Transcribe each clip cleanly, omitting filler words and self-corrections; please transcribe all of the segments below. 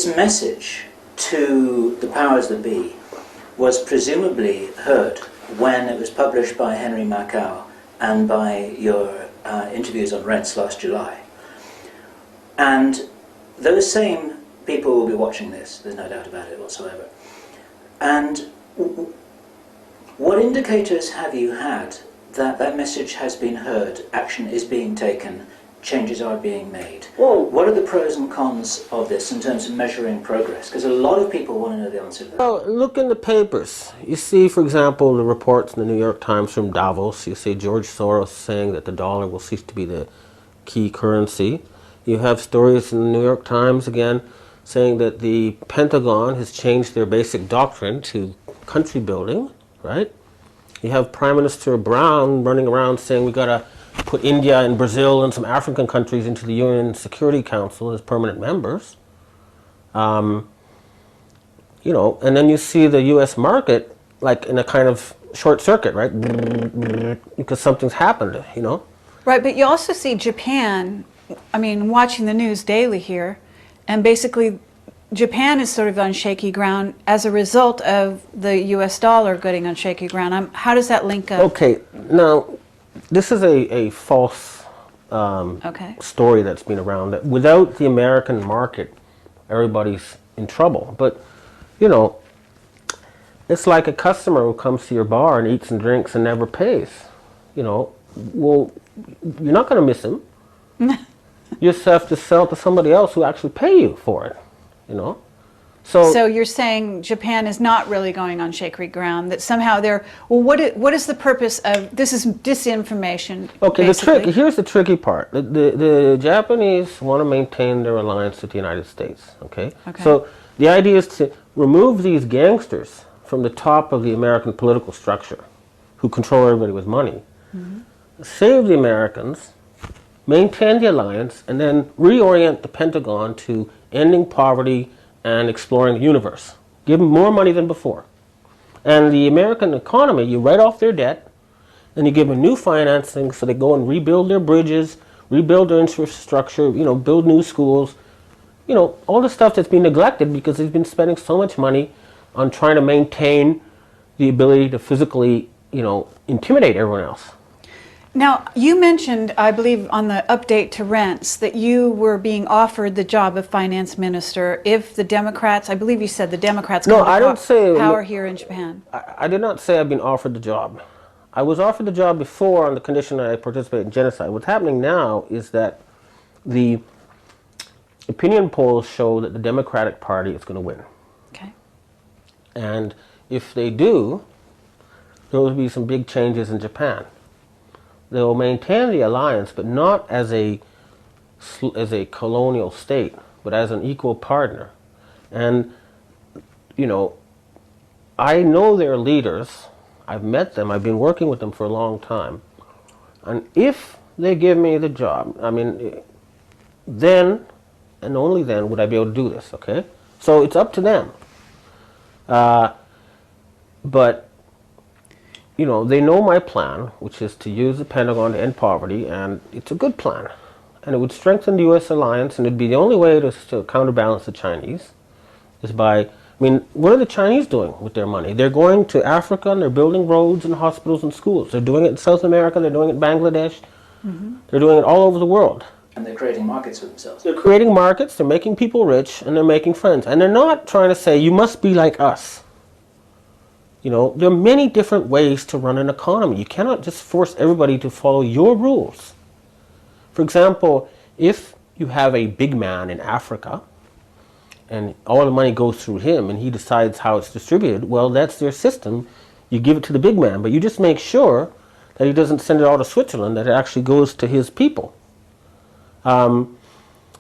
this message to the powers that be was presumably heard when it was published by Henry Macau and by your interviews on Rents last July. And those same people will be watching this, there's no doubt about it whatsoever. And what indicators have you had that that message has been heard, action is being taken, changes are being made? Well, what are the pros and cons of this in terms of measuring progress? Because a lot of people want to know the answer to that. Well, look in the papers. You see, for example, the reports in the New York Times from Davos. You see George Soros saying that the dollar will cease to be the key currency. You have stories in the New York Times again saying that the Pentagon has changed their basic doctrine to country building, right? You have Prime Minister Brown running around saying we got to put India and Brazil and some African countries into the UN Security Council as permanent members. You know, and then you see the U.S. market like in a kind of short circuit, right? Because something's happened, you know? Right, but you also see Japan, I mean, watching the news daily here, and basically Japan is sort of on shaky ground as a result of the U.S. dollar getting on shaky ground. How does that link up? Okay, now, this is a false story that's been around, that without the American market, everybody's in trouble. But, you know, it's like a customer who comes to your bar and eats and drinks and never pays. You know, well, you're not going to miss him. You just have to sell to somebody else who actually pay you for it, you know. So you're saying Japan is not really going on shaky ground, that somehow they're, well, what is the purpose of, this is disinformation, okay, basically. here's the tricky part. The Japanese want to maintain their alliance with the United States, okay? So the idea is to remove these gangsters from the top of the American political structure who control everybody with money, save the Americans, maintain the alliance, and then reorient the Pentagon to ending poverty and exploring the universe. Give them more money than before. And the American economy, you write off their debt, and you give them new financing so they go and rebuild their bridges, rebuild their infrastructure, you know, build new schools, you know, all the stuff that's been neglected because they've been spending so much money on trying to maintain the ability to physically, you know, intimidate everyone else. Now, you mentioned, I believe, on the update to Rents, that you were being offered the job of finance minister if the Democrats, I believe you said the Democrats come to power here in Japan. I did not say I've been offered the job. I was offered the job before on the condition that I participate in genocide. What's happening now is that the opinion polls show that the Democratic Party is going to win. Okay. And if they do, there will be some big changes in Japan. They will maintain the alliance, but not as a colonial state, but as an equal partner. And, you know, I know their leaders. I've met them. I've been working with them for a long time. And if they give me the job, I mean, then, and only then, would I be able to do this, okay? So it's up to them. But you know, they know my plan, which is to use the Pentagon to end poverty, and it's a good plan. And it would strengthen the U.S. alliance, and it'd be the only way to counterbalance the Chinese, is by, I mean, what are the Chinese doing with their money? They're going to Africa, and they're building roads and hospitals and schools. They're doing it in South America, they're doing it in Bangladesh, they're doing it all over the world. And they're creating markets for themselves. They're creating markets, they're making people rich, and they're making friends. And they're not trying to say, you must be like us. You know, there are many different ways to run an economy. You cannot just force everybody to follow your rules. For example, if you have a big man in Africa and all the money goes through him and he decides how it's distributed, well, that's their system. You give it to the big man, but you just make sure that he doesn't send it all to Switzerland, that it actually goes to his people. You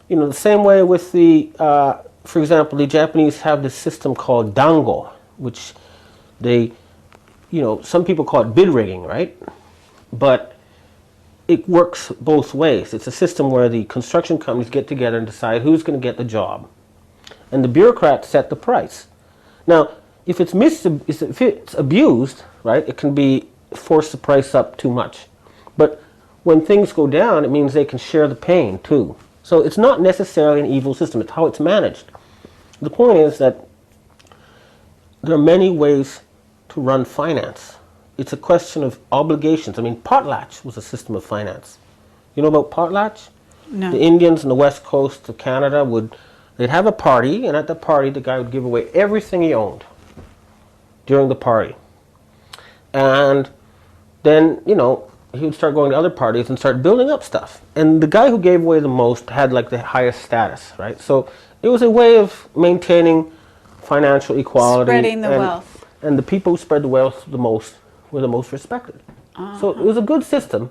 know, the same way with the, for example, the Japanese have this system called dango, which they, you know, some people call it bid rigging, right? But it works both ways. It's a system where the construction companies get together and decide who's going to get the job. And the bureaucrats set the price. Now, if it's abused, right, it can be force the price up too much. But when things go down, it means they can share the pain too. So it's not necessarily an evil system. It's how it's managed. The point is that there are many ways to run finance. It's a question of obligations. I mean, potlatch was a system of finance. You know about potlatch? No. The Indians on the west coast of Canada they'd have a party, and at the party the guy would give away everything he owned during the party. And then, he would start going to other parties and start building up stuff. And the guy who gave away the most had like the highest status, right? So it was a way of maintaining financial equality. Spreading the wealth. And the people who spread the wealth the most were the most respected. So it was a good system,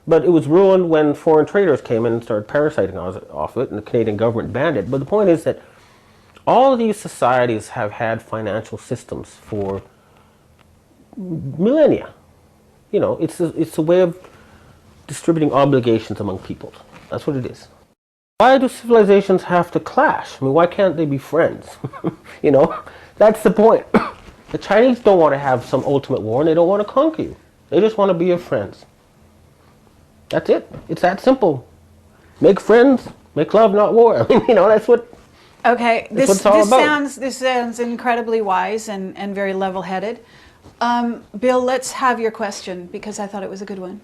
but it was ruined when foreign traders came in and started parasiting off it, and the Canadian government banned it. But the point is that all of these societies have had financial systems for millennia. It's a way of distributing obligations among people. That's what it is. Why do civilizations have to clash? I mean, why can't they be friends? That's the point. The Chinese don't want to have some ultimate war, and they don't want to conquer you. They just want to be your friends. That's it. It's that simple. Make friends, make love, not war. I mean, that's what. Okay, that's what it's all about. This sounds incredibly wise and very level-headed. Bill, let's have your question, because I thought it was a good one.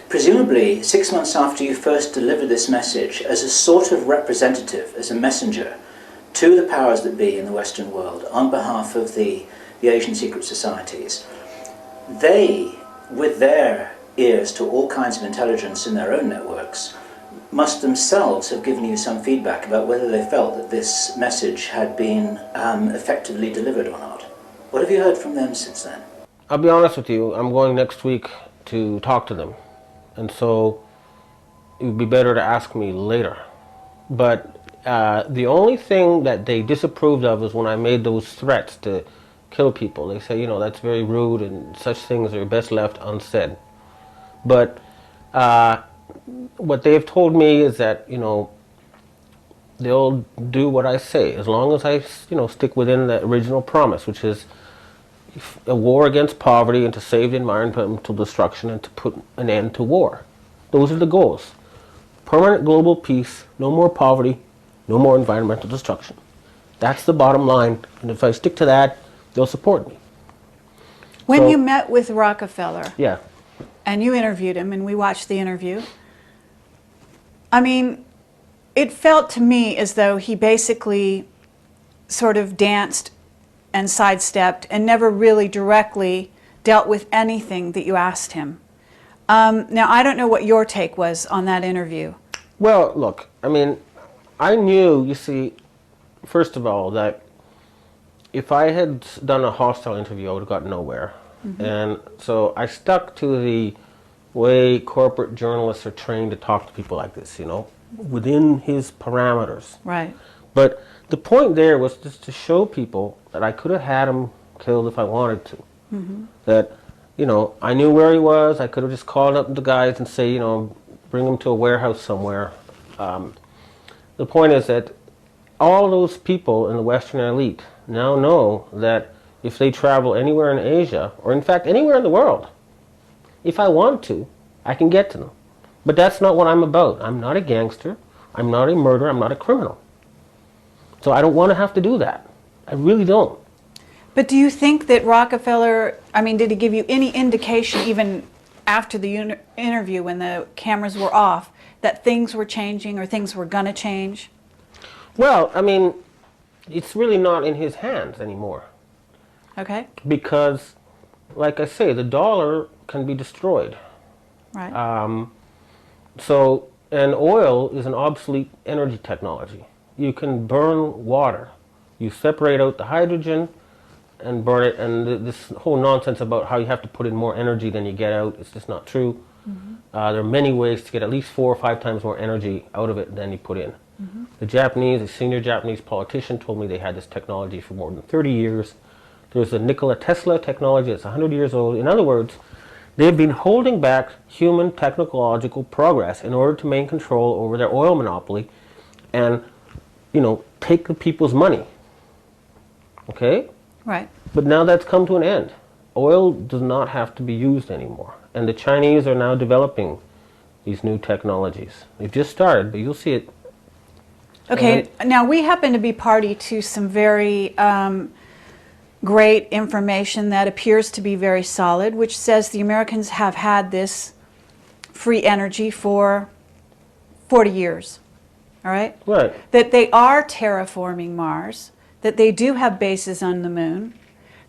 Presumably, 6 months after you first delivered this message, as a sort of representative, as a messenger to the powers that be in the Western world, on behalf of the Asian secret societies, they, with their ears to all kinds of intelligence in their own networks, must themselves have given you some feedback about whether they felt that this message had been effectively delivered or not. What have you heard from them since then? I'll be honest with you, I'm going next week to talk to them. And so it would be better to ask me later. But the only thing that they disapproved of is when I made those threats to kill people. They say, that's very rude and such things are best left unsaid. But what they've told me is that, they'll do what I say as long as I, stick within the original promise, which is a war against poverty and to save the environmental destruction and to put an end to war. Those are the goals. Permanent global peace, no more poverty, no more environmental destruction. That's the bottom line, and if I stick to that, they'll support me. When you met with Rockefeller, yeah, and you interviewed him, and we watched the interview, I mean, it felt to me as though he basically sort of danced and sidestepped and never really directly dealt with anything that you asked him. Now, I don't know what your take was on that interview. Well, look, I mean, I knew, you see, first of all, that if I had done a hostile interview, I would have got nowhere. Mm-hmm. And so I stuck to the way corporate journalists are trained to talk to people like this, within his parameters. Right. But the point there was just to show people that I could have had him killed if I wanted to. Mm-hmm. That, I knew where he was. I could have just called up the guys and say, bring him to a warehouse somewhere. The point is that all those people in the Western elite now know that if they travel anywhere in Asia, or in fact anywhere in the world, if I want to, I can get to them. But that's not what I'm about. I'm not a gangster. I'm not a murderer. I'm not a criminal. So I don't want to have to do that. I really don't. But do you think that Rockefeller, did he give you any indication, even after the interview when the cameras were off, that things were changing or things were going to change? Well, it's really not in his hands anymore. Okay. Because, like I say, the dollar can be destroyed. Right. And oil is an obsolete energy technology. You can burn water. You separate out the hydrogen and burn it, and this whole nonsense about how you have to put in more energy than you get out, it's just not true. Mm-hmm. There are many ways to get at least 4 or 5 times more energy out of it than you put in. Mm-hmm. A senior Japanese politician told me they had this technology for more than 30 years. There's a Nikola Tesla technology that's 100 years old. In other words, they've been holding back human technological progress in order to maintain control over their oil monopoly and, take the people's money. Okay? Right. But now that's come to an end. Oil does not have to be used anymore. And the Chinese are now developing these new technologies. They've just started, but you'll see it Okay, now we happen to be party to some very great information that appears to be very solid, which says the Americans have had this free energy for 40 years, all right? Right. That they are terraforming Mars, that they do have bases on the moon,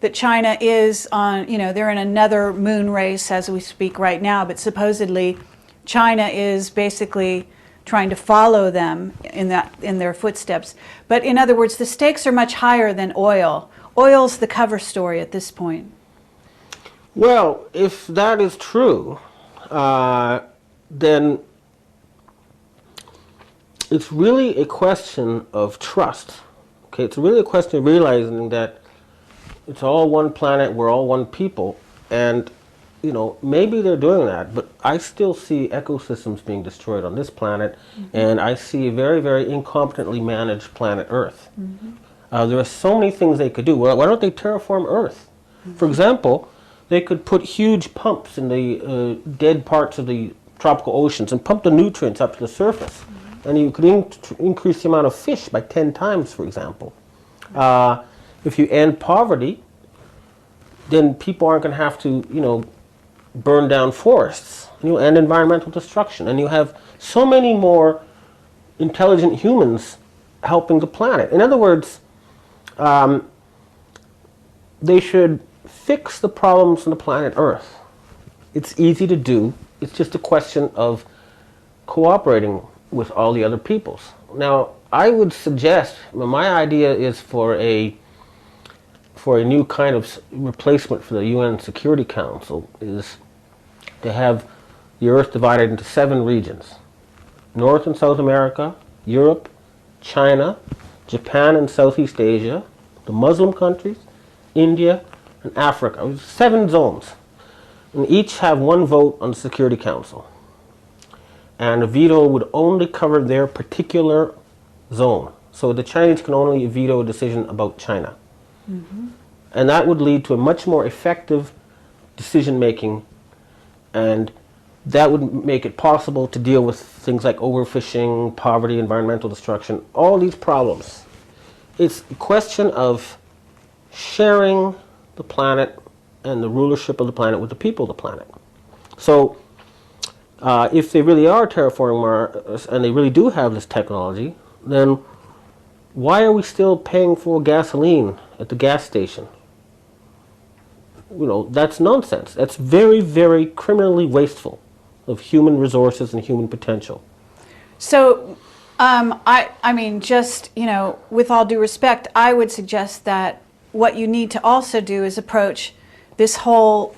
that China is on, they're in another moon race as we speak right now, but supposedly China is basically trying to follow them in their footsteps. But in other words, the stakes are much higher than oil. Oil's the cover story at this point. Well, if that is true, then it's really a question of trust. Okay, it's really a question of realizing that it's all one planet, we're all one people, and maybe they're doing that, but I still see ecosystems being destroyed on this planet, and I see a very, very incompetently managed planet Earth. There are so many things they could do. Well, why don't they terraform Earth? For example, they could put huge pumps in the dead parts of the tropical oceans and pump the nutrients up to the surface. And you could increase the amount of fish by 10 times, for example. If you end poverty, then people aren't going to have to, burn down forests. And you end environmental destruction. And you have so many more intelligent humans helping the planet. In other words, they should fix the problems on the planet Earth. It's easy to do. It's just a question of cooperating with all the other peoples. Now, I would suggest, my idea is for a new kind of replacement for the UN Security Council is to have the Earth divided into 7 regions. North and South America, Europe, China, Japan and Southeast Asia, the Muslim countries, India, and Africa. 7 zones. And each have 1 vote on the Security Council. And a veto would only cover their particular zone. So the Chinese can only veto a decision about China. And that would lead to a much more effective decision making, and that would make it possible to deal with things like overfishing, poverty, environmental destruction, all these problems. It's a question of sharing the planet and the rulership of the planet with the people of the planet. So if they really are terraforming Mars and they really do have this technology, then why are we still paying for gasoline at the gas station? That's nonsense. That's very, very criminally wasteful of human resources and human potential. So, I mean, just, with all due respect, I would suggest that what you need to also do is approach this whole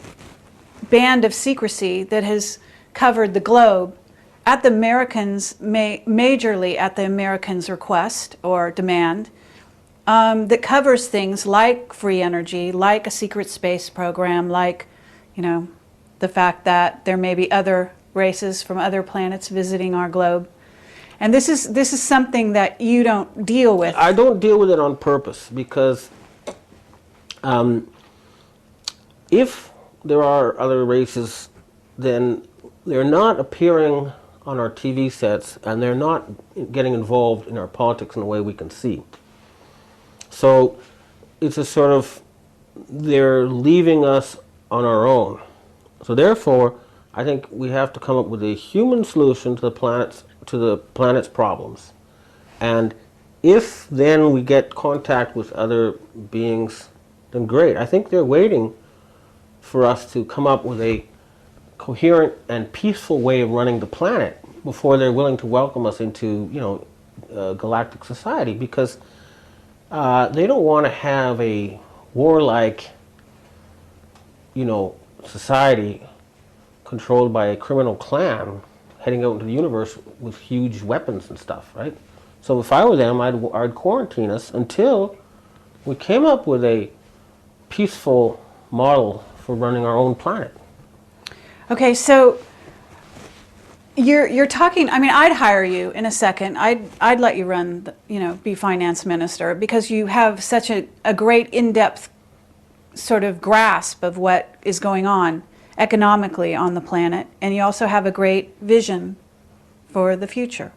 band of secrecy that has covered the globe at the Americans, majorly at the Americans' request or demand, that covers things like free energy, like a secret space program, like, the fact that there may be other races from other planets visiting our globe. And this is something that you don't deal with. I don't deal with it on purpose because if there are other races, then they're not appearing on our TV sets and they're not getting involved in our politics in a way we can see. So it's a sort of, they're leaving us on our own. So therefore, I think we have to come up with a human solution to the planet's problems. And if then we get contact with other beings, then great. I think they're waiting for us to come up with a coherent and peaceful way of running the planet before they're willing to welcome us into, galactic society, because they don't want to have a warlike, society controlled by a criminal clan heading out into the universe with huge weapons and stuff, right? So if I were them, I'd quarantine us until we came up with a peaceful model for running our own planet. Okay, so you're talking. I mean, I'd hire you in a second. I'd let you run, be finance minister, because you have such a great in-depth sort of grasp of what is going on economically on the planet, and you also have a great vision for the future.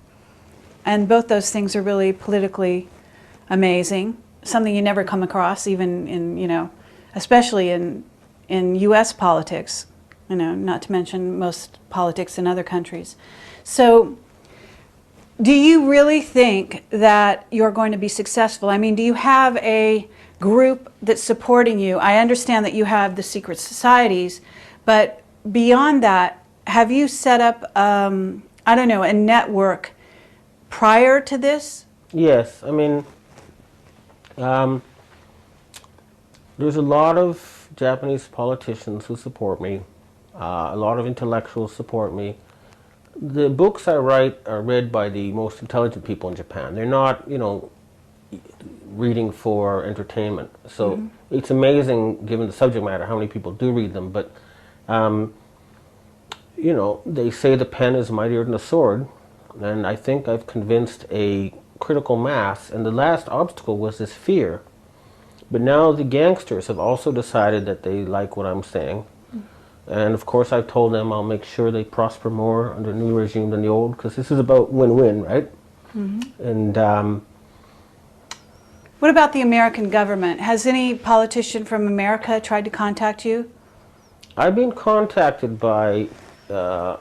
And both those things are really politically amazing, something you never come across even in, especially in U.S. politics, not to mention most politics in other countries. So do you really think that you're going to be successful? I mean, do you have a group that's supporting you? I understand that you have the secret societies, but beyond that, have you set up, a network prior to this? Yes, I mean, there's a lot of Japanese politicians who support me. A lot of intellectuals support me. The books I write are read by the most intelligent people in Japan. They're not, reading for entertainment. So it's amazing, given the subject matter, how many people do read them. But, they say the pen is mightier than the sword. And I think I've convinced a critical mass. And the last obstacle was this fear. But now the gangsters have also decided that they like what I'm saying. And of course I've told them I'll make sure they prosper more under the new regime than the old, because this is about win-win, right? And what about the American government? Has any politician from America tried to contact you? I've been contacted by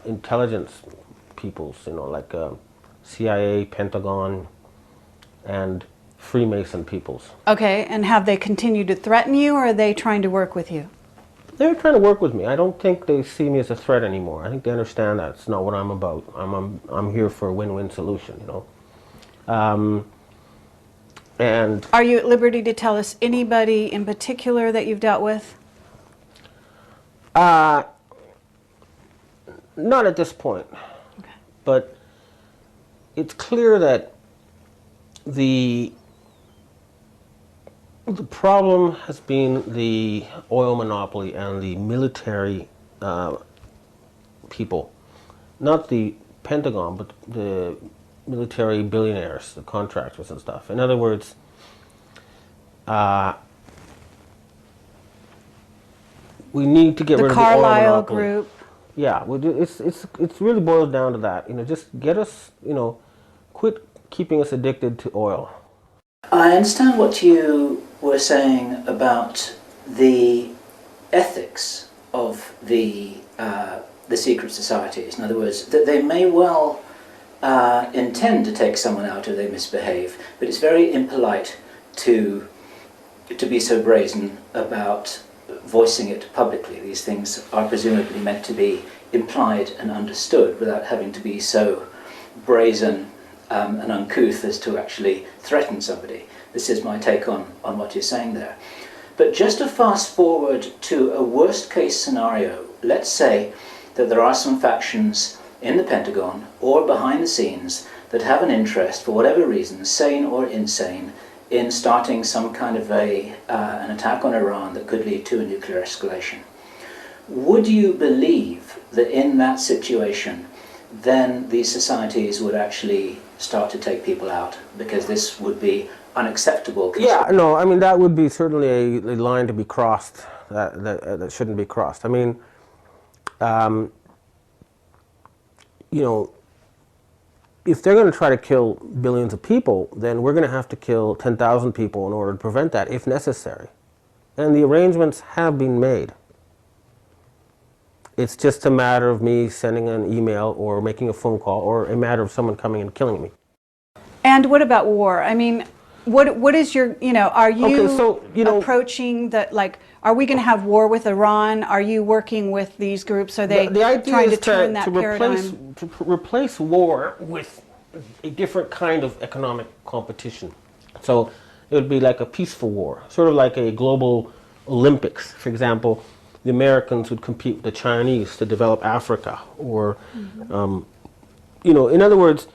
intelligence peoples, like CIA, Pentagon, and Freemason peoples. Okay, and have they continued to threaten you, or are they trying to work with you? They're trying to work with me. I don't think they see me as a threat anymore. I think they understand that's not what I'm about. I'm here for a win-win solution, And are you at liberty to tell us anybody in particular that you've dealt with? Not at this point. Okay. But it's clear that the problem has been the oil monopoly and the military people, not the Pentagon, but the military billionaires, the contractors and stuff. In other words, we need to get rid of the oil Carlyle monopoly. Group. Yeah, it's really boils down to that. Just get us, quit keeping us addicted to oil. I understand what you were saying about the ethics of the secret societies. In other words, that they may well intend to take someone out if they misbehave, but it's very impolite to be so brazen about voicing it publicly. These things are presumably meant to be implied and understood without having to be so brazen and uncouth as to actually threaten somebody. This is my take on what you're saying there. But just to fast forward to a worst case scenario, let's say that there are some factions in the Pentagon or behind the scenes that have an interest, for whatever reason, sane or insane, in starting some kind of an attack on Iran that could lead to a nuclear escalation. Would you believe that in that situation, then these societies would actually start to take people out, because this would be unacceptable? Yeah, no, I mean, that would be certainly a line to be crossed, that shouldn't be crossed. I mean, if they're going to try to kill billions of people, then we're going to have to kill 10,000 people in order to prevent that, if necessary. And the arrangements have been made. It's just a matter of me sending an email or making a phone call, or a matter of someone coming and killing me. And what about war? I mean, what is your, are you, approaching that, like, are we going to have war with Iran? Are you working with these groups? Are they the idea trying is to turn that paradigm? To replace war with a different kind of economic competition. So it would be like a peaceful war, sort of like a global Olympics. For example, the Americans would compete with the Chinese to develop Africa, or, in other words,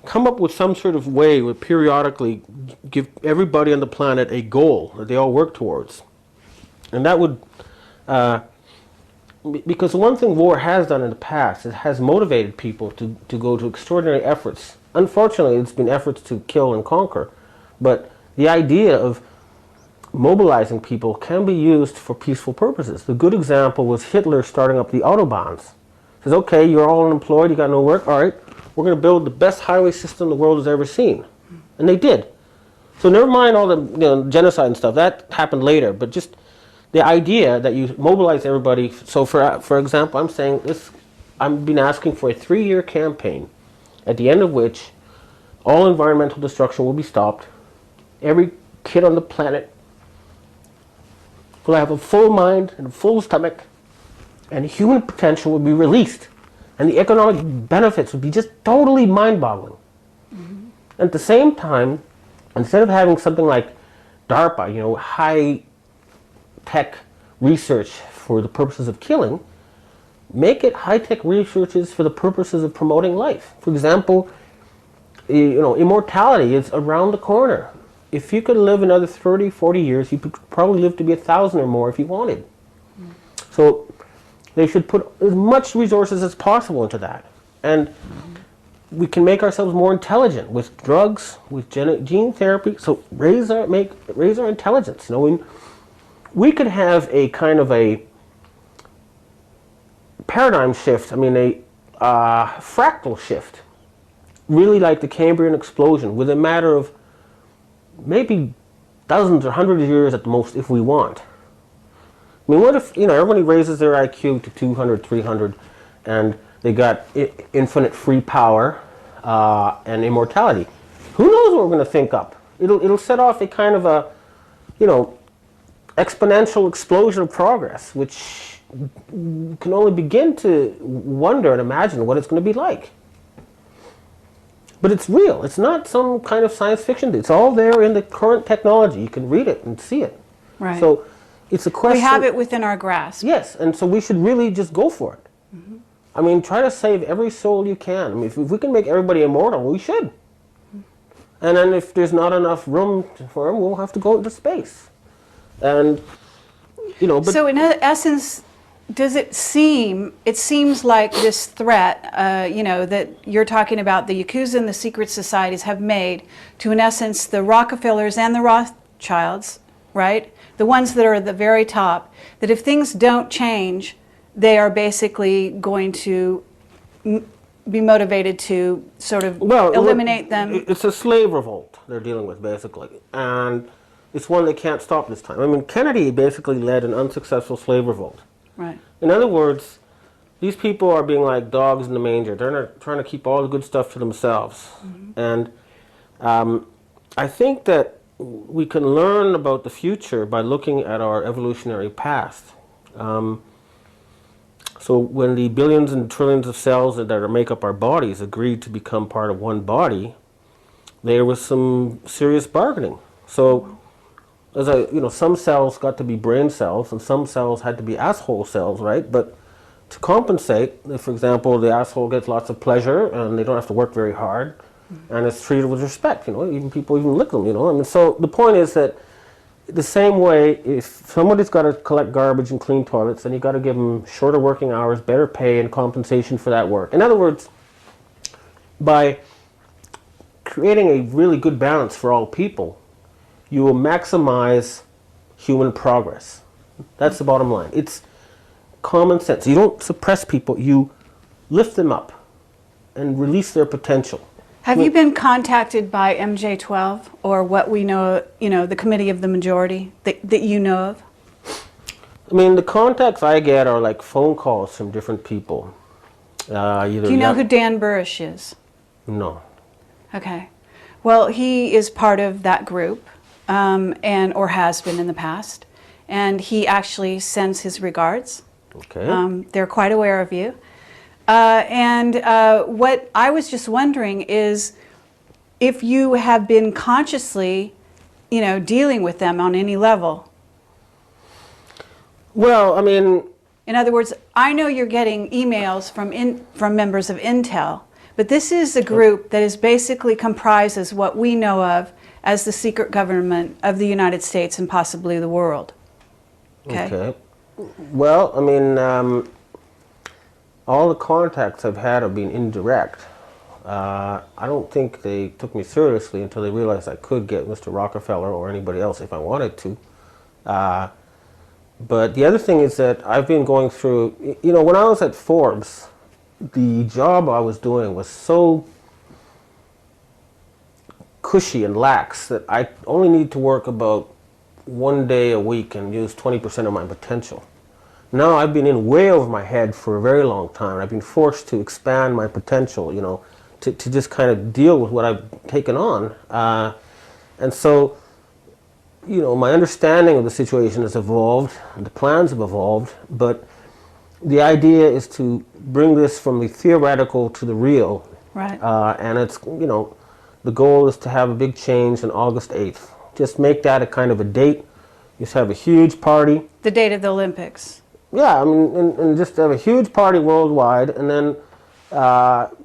come up with some sort of way where periodically give everybody on the planet a goal that they all work towards. And that would, because the one thing war has done in the past, it has motivated people to go to extraordinary efforts. Unfortunately, it's been efforts to kill and conquer, but the idea of mobilizing people can be used for peaceful purposes. The good example was Hitler starting up the Autobahns. He says, okay, you're all unemployed, you got no work, all right, we're going to build the best highway system the world has ever seen. And they did. So never mind all the genocide and stuff. That happened later. But just the idea that you mobilize everybody. So for example, I'm saying this. I've been asking for a 3-year campaign, at the end of which all environmental destruction will be stopped. Every kid on the planet will have a full mind and a full stomach, and human potential will be released. And the economic benefits would be just totally mind-boggling. Mm-hmm. At the same time, instead of having something like DARPA, high-tech research for the purposes of killing, make it high-tech researches for the purposes of promoting life. For example, immortality is around the corner. If you could live another 30, 40 years, you could probably live to be 1,000 or more if you wanted. Mm. So they should put as much resources as possible into that. And we can make ourselves more intelligent with drugs, with gene therapy. So raise our intelligence. We could have a kind of a paradigm shift. A fractal shift, really like the Cambrian explosion, with a matter of maybe dozens or hundreds of years at the most, if we want. What if everybody raises their IQ to 200, 300, and they got infinite free power and immortality? Who knows what we're going to think up? It'll set off a kind of a exponential explosion of progress, which can only begin to wonder and imagine what it's going to be like. But it's real. It's not some kind of science fiction. It's all there in the current technology. You can read it and see it. Right. So it's a question. We have it within our grasp. Yes, and so we should really just go for it. Mm-hmm. Try to save every soul you can. If we can make everybody immortal, we should. Mm-hmm. And then if there's not enough room for them, we'll have to go into space. And, but... So in essence, it seems like this threat, that you're talking about the Yakuza and the secret societies have made to, in essence, the Rockefellers and the Rothschilds, right? The ones that are at the very top, that if things don't change, they are basically going to be motivated to sort of eliminate them. It's a slave revolt they're dealing with, basically. And it's one they can't stop this time. Kennedy basically led an unsuccessful slave revolt. Right. In other words, these people are being like dogs in the manger. They're not trying to keep all the good stuff to themselves. Mm-hmm. And I think that we can learn about the future by looking at our evolutionary past. So when the billions and trillions of cells that make up our bodies agreed to become part of one body, there was some serious bargaining. So some cells got to be brain cells, and some cells had to be asshole cells, right? But to compensate, if, for example, the asshole gets lots of pleasure and they don't have to work very hard, and it's treated with respect, people even lick them, So the point is that the same way, if somebody's got to collect garbage and clean toilets, then you got to give them shorter working hours, better pay, and compensation for that work. In other words, by creating a really good balance for all people, you will maximize human progress. That's the bottom line. It's common sense. You don't suppress people, you lift them up and release their potential. Have you been contacted by MJ12 or what we know, the Committee of the Majority that you know of? The contacts I get are like phone calls from different people. Do you know who Dan Burish is? No. Okay. Well, he is part of that group. Or has been in the past, and he actually sends his regards. Okay. They're quite aware of you. What I was just wondering is if you have been consciously, dealing with them on any level. Well, in other words, I know you're getting emails from members of Intel, but this is a group that is basically comprises what we know of as the secret government of the United States and possibly the world. Okay. Well, all the contacts I've had have been indirect. I don't think they took me seriously until they realized I could get Mr. Rockefeller or anybody else if I wanted to. But the other thing is that I've been going through, when I was at Forbes, the job I was doing was so cushy and lax that I only need to work about 1 day a week and use 20% of my potential. Now I've been in way over my head for a very long time. I've been forced to expand my potential, you know, to just kind of deal with what I've taken on. And so, you know, my understanding of the situation has evolved, the plans have evolved, but the idea is to bring this from the theoretical to the real. Right. And it's, you know, the goal is to have a big change on August 8th. Just make that a kind of a date. Just have a huge party. The date of the Olympics. Yeah, I mean, and just have a huge party worldwide, and then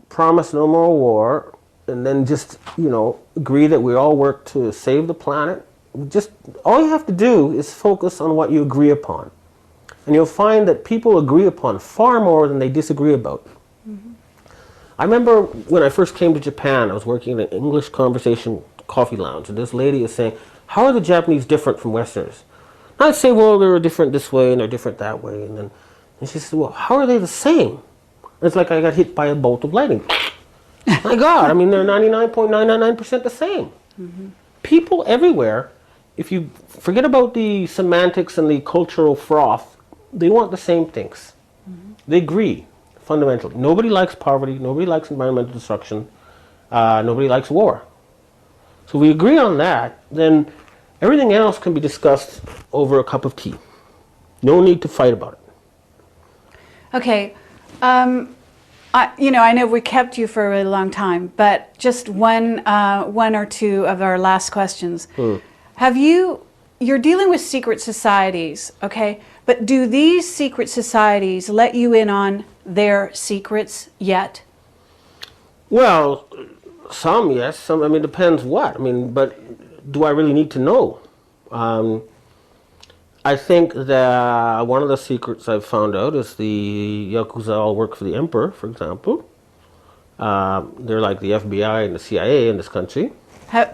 promise no more war, and then just, you know, agree that we all work to save the planet. Just, all you have to do is focus on what you agree upon. And you'll find that people agree upon far more than they disagree about. Mm-hmm. I remember when I first came to Japan, I was working in an English conversation coffee lounge, and this lady is saying, how are the Japanese different from Westerners? And I'd say, well, they're different this way and they're different that way. And she said, well, how are they the same? And it's like I got hit by a bolt of lightning. My God, I mean, they're 99.999% the same. Mm-hmm. People everywhere, if you forget about the semantics and the cultural froth, they want the same things. Mm-hmm. They agree, fundamentally. Nobody likes poverty, nobody likes environmental destruction, nobody likes war. So we agree on that, then everything else can be discussed over a cup of tea. No need to fight about it. Okay. I know we kept you for a really long time, but just one or two of our last questions. You're dealing with secret societies, okay? But do these secret societies let you in on their secrets yet? Well, some yes, some, I mean, depends what. I mean, but do I really need to know? I think that one of the secrets I've found out is the Yakuza all work for the Emperor, for example. They're like the FBI and the CIA in this country.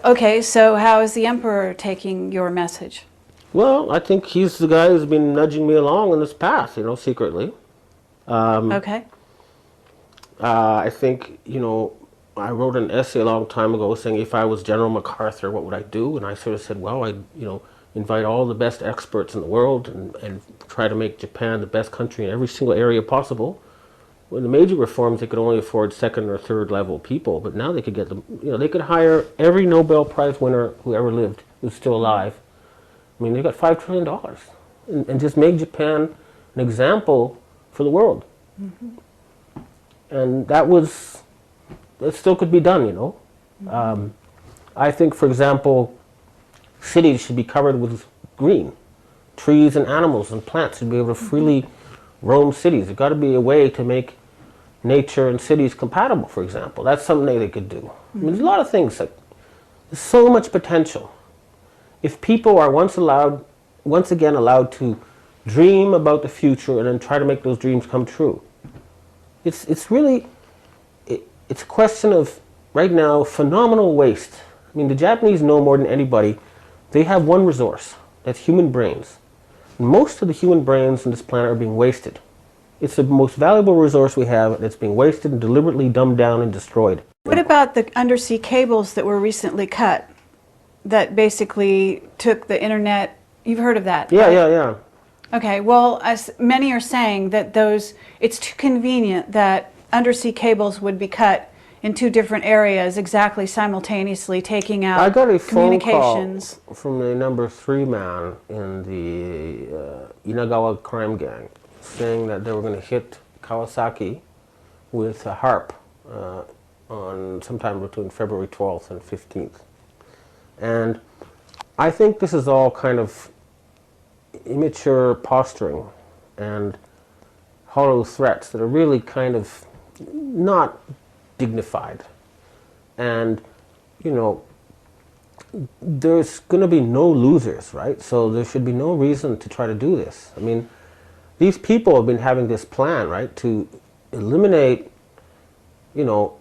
Okay, so how is the Emperor taking your message? Well, I think he's the guy who's been nudging me along in this path, you know, secretly. Okay. I think, you know, I wrote an essay a long time ago saying if I was General MacArthur, what would I do? And I sort of said, well, I'd, you know, invite all the best experts in the world and try to make Japan the best country in every single area possible. When the major reforms, they could only afford second or third level people, but now they could get them, you know, they could hire every Nobel Prize winner who ever lived, who's still alive. I mean, they got $5 trillion and just make Japan an example for the world. Mm-hmm. And that still could be done, you know. Mm-hmm. I think, for example, cities should be covered with green. Trees and animals and plants should be able to freely roam cities. There's got to be a way to make nature and cities compatible, for example. That's something they could do. Mm-hmm. I mean, there's a lot of things. There's so much potential. If people are once again allowed to dream about the future and then try to make those dreams come true, it's really it's a question of, right now, phenomenal waste. I mean, the Japanese know more than anybody. They have one resource, that's human brains. And most of the human brains on this planet are being wasted. It's the most valuable resource we have, and it's being wasted and deliberately dumbed down and destroyed. What about the undersea cables that were recently cut, that basically took the internet? You've heard of that? Yeah, right? yeah. Okay, well, as many are saying that it's too convenient that undersea cables would be cut in two different areas exactly simultaneously, taking out I got a phone communications. call from the number 3 man in the Inagawa crime gang saying that they were going to hit Kawasaki with a HARP on sometime between February 12th and 15th. And I think this is all kind of immature posturing and hollow threats that are really kind of not dignified. And, you know, there's going to be no losers, right? So there should be no reason to try to do this. I mean, these people have been having this plan, right, to eliminate, you know,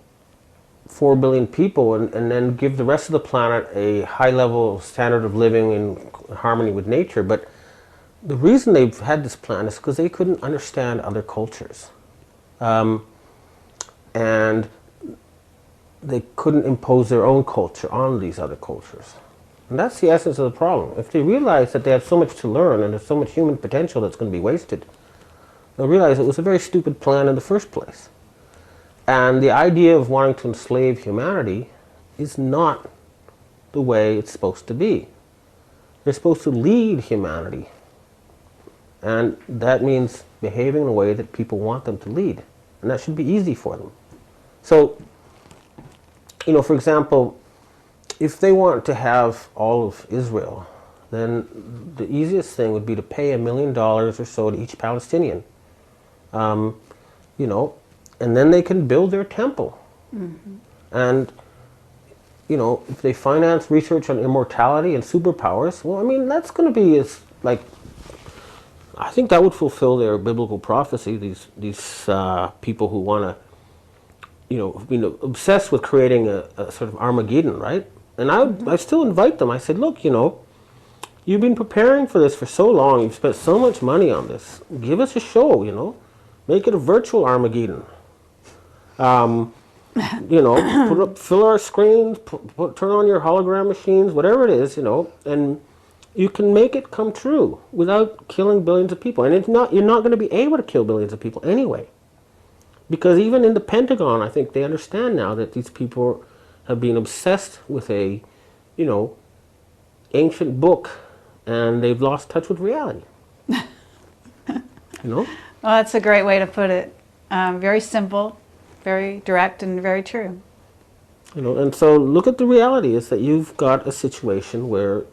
4 billion people and then give the rest of the planet a high level standard of living in harmony with nature. But the reason they've had this plan is because they couldn't understand other cultures. and they couldn't impose their own culture on these other cultures. And that's the essence of the problem. If they realize that they have so much to learn and there's so much human potential that's going to be wasted, they'll realize it was a very stupid plan in the first place. And the idea of wanting to enslave humanity is not the way it's supposed to be. They're supposed to lead humanity. And that means behaving in a way that people want them to lead. And that should be easy for them. So, for example, if they want to have all of Israel, then the easiest thing would be to pay $1 million or so to each Palestinian. And then they can build their temple. Mm-hmm. And, if they finance research on immortality and superpowers, well, that's going to be I think that would fulfill their biblical prophecy. These people who want to, have been obsessed with creating a sort of Armageddon, right? And I still invite them. I said, look, you've been preparing for this for so long. You've spent so much money on this. Give us a show, Make it a virtual Armageddon. Fill our screens, turn on your hologram machines, whatever it is, and you can make it come true without killing billions of people. And you're not going to be able to kill billions of people anyway. Because even in the Pentagon, I think they understand now that these people have been obsessed with a, ancient book, and they've lost touch with reality. Well, that's a great way to put it. Very simple, very direct, and very true. And so look at the reality is that you've got a situation where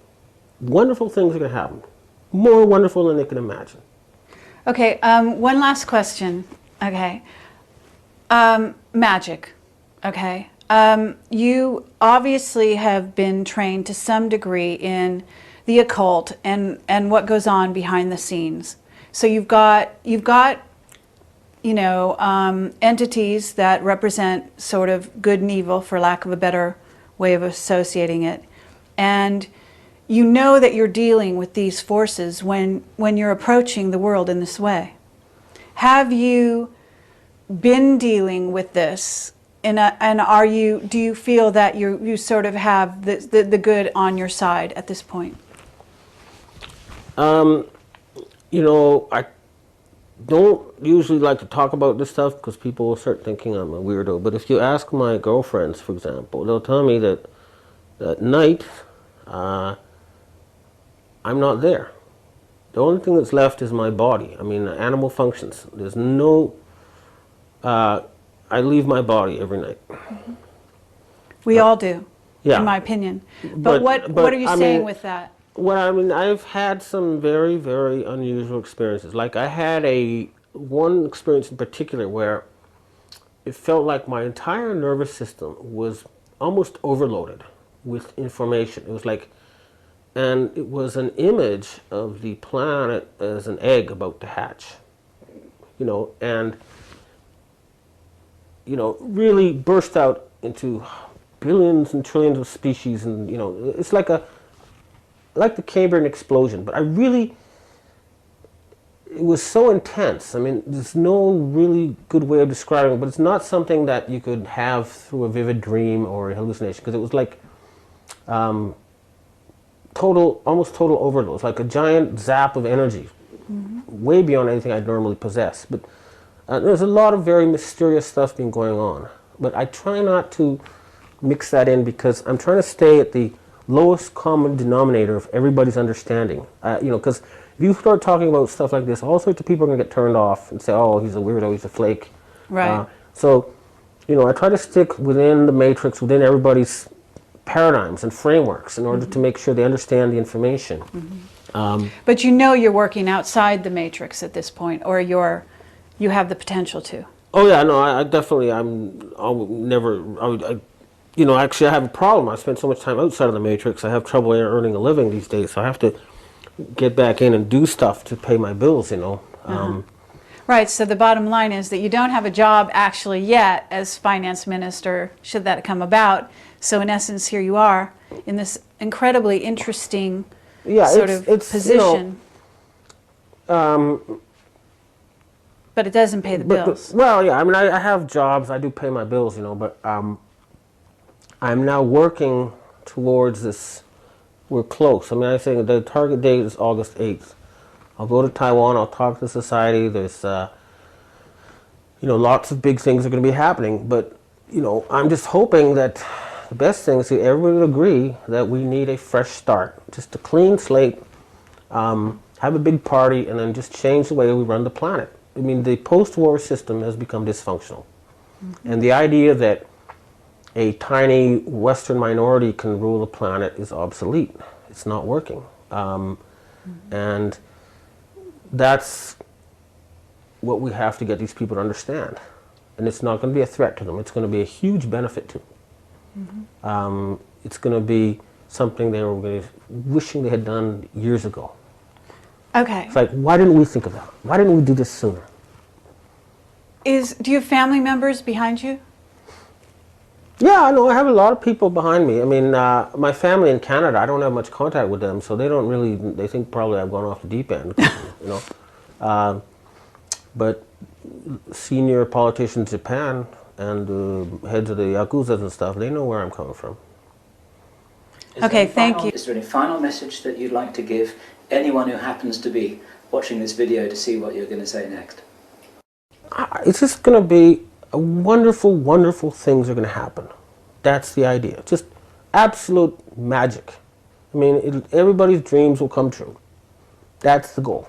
wonderful things are going to happen. More wonderful than they can imagine. Okay, one last question. Okay. Magic. Okay. You obviously have been trained to some degree in the occult and what goes on behind the scenes. So you've got entities that represent sort of good and evil, for lack of a better way of associating it. And you know that you're dealing with these forces when you're approaching the world in this way. Have you been dealing with this? Do you feel that you sort of have the good on your side at this point? I don't usually like to talk about this stuff because people will start thinking I'm a weirdo. But if you ask my girlfriends, for example, they'll tell me that at night I'm not there. The only thing that's left is my body. Animal functions. There's no... I leave my body every night. Mm-hmm. We all do, yeah. In my opinion. But what are you saying with that? Well, I've had some very, very unusual experiences. Like I had one experience in particular where it felt like my entire nervous system was almost overloaded with information. It was and it was an image of the planet as an egg about to hatch, and really burst out into billions and trillions of species, and it's like the Cambrian explosion. But it was so intense. There's no really good way of describing it, but it's not something that you could have through a vivid dream or a hallucination, because it was like almost total overload. It's like a giant zap of energy, mm-hmm. way beyond anything I'd normally possess. But there's a lot of very mysterious stuff being going on. But I try not to mix that in because I'm trying to stay at the lowest common denominator of everybody's understanding. Because if you start talking about stuff like this, all sorts of people are going to get turned off and say, oh, he's a weirdo, he's a flake. Right. So I try to stick within the matrix, within everybody's paradigms and frameworks in order mm-hmm. to make sure they understand the information. Mm-hmm. But you're working outside the matrix at this point, or you have the potential to. Oh yeah, no, I definitely, actually I have a problem. I spend so much time outside of the matrix, I have trouble earning a living these days, so I have to get back in and do stuff to pay my bills, Uh-huh. Right, so the bottom line is that you don't have a job actually yet as finance minister, should that come about. So in essence, here you are in this incredibly interesting position. But But it doesn't pay the bills. Well, yeah, I mean, I have jobs, I do pay my bills, you know, but I'm now working towards this. We're close. I mean, I say the target date is August 8th. I'll go to Taiwan, I'll talk to the society. There's, lots of big things are going to be happening, but, I'm just hoping that the best thing is that everybody would agree that we need a fresh start, just a clean slate, have a big party, and then just change the way we run the planet. I mean, the post-war system has become dysfunctional. Mm-hmm. And the idea that a tiny Western minority can rule the planet is obsolete. It's not working. And that's what we have to get these people to understand. And it's not going to be a threat to them. It's going to be a huge benefit to them. Mm-hmm. It's going to be something they were wishing they had done years ago. Okay. It's like, why didn't we think of that? Why didn't we do this sooner? Do you have family members behind you? Yeah, I know. I have a lot of people behind me. I mean, my family in Canada, I don't have much contact with them, so they don't really, they think probably I've gone off the deep end, But senior politicians in Japan and heads of the Yakuzas and stuff, they know where I'm coming from. Okay, thank you. Is there any final message that you'd like to give anyone who happens to be watching this video to see what you're going to say next? It's just going to be wonderful, wonderful things are going to happen. That's the idea. Just absolute magic. I mean, everybody's dreams will come true. That's the goal.